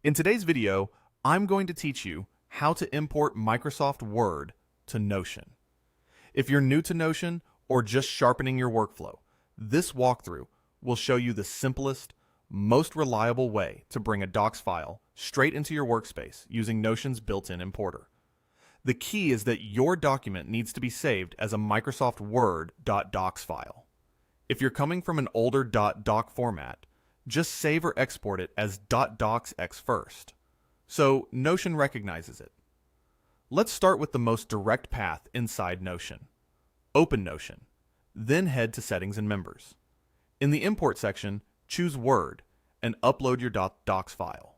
In today's video, I'm going to teach you how to import Microsoft Word to Notion. If you're new to Notion or just sharpening your workflow, this walkthrough will show you the simplest, most reliable way to bring a docs file straight into your workspace using Notion's built-in importer. The key is that your document needs to be saved as a Microsoft Word .docs file. If you're coming from an older .doc format, just save or export it as .docx first, so Notion recognizes it. Let's start with the most direct path inside Notion. Open Notion, then head to Settings and Members. In the Import section, choose Word and upload your .docs file.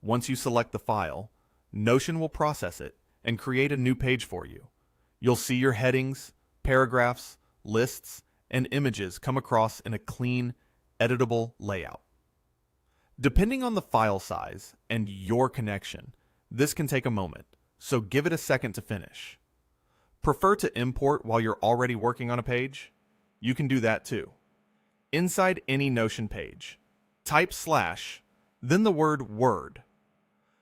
Once you select the file, Notion will process it and create a new page for you. You'll see your headings, paragraphs, lists, and images come across in a clean, editable layout. Depending on the file size and your connection, this can take a moment, so give it a second to finish. Prefer to import while you're already working on a page? You can do that too. Inside any Notion page, type /, then the word Word.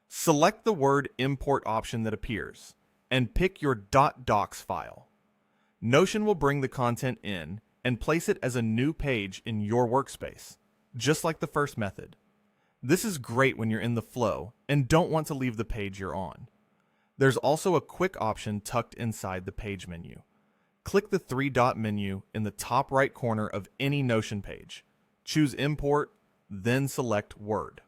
Select the Word import option that appears, and pick your .docs file. Notion will bring the content in and place it as a new page in your workspace, just like the first method. This is great when you're in the flow and don't want to leave the page you're on. There's also a quick option tucked inside the page menu. Click the three-dot menu in the top right corner of any Notion page. Choose Import, then select Word.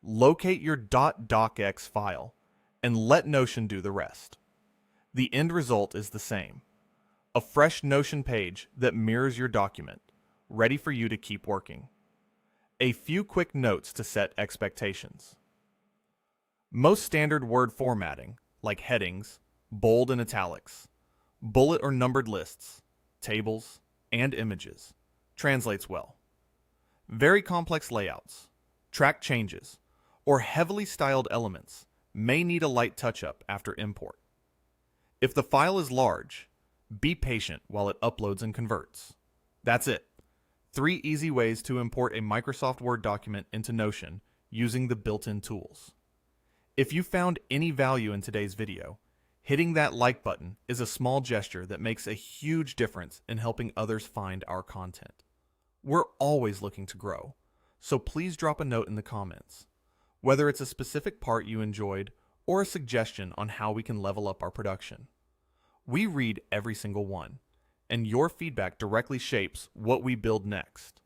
Locate your .docx file and let Notion do the rest. The end result is the same. A fresh Notion page that mirrors your document, ready for you to keep working. A few quick notes to set expectations. Most standard Word formatting, like headings, bold and italics, bullet or numbered lists, tables, and images, translates well. Very complex layouts, track changes, or heavily styled elements may need a light touch-up after import. If the file is large, be patient while it uploads and converts. That's it. 3 easy ways to import a Microsoft Word document into Notion using the built-in tools. If you found any value in today's video, hitting that like button is a small gesture that makes a huge difference in helping others find our content. We're always looking to grow, so please drop a note in the comments, whether it's a specific part you enjoyed or a suggestion on how we can level up our production. We read every single one, and your feedback directly shapes what we build next.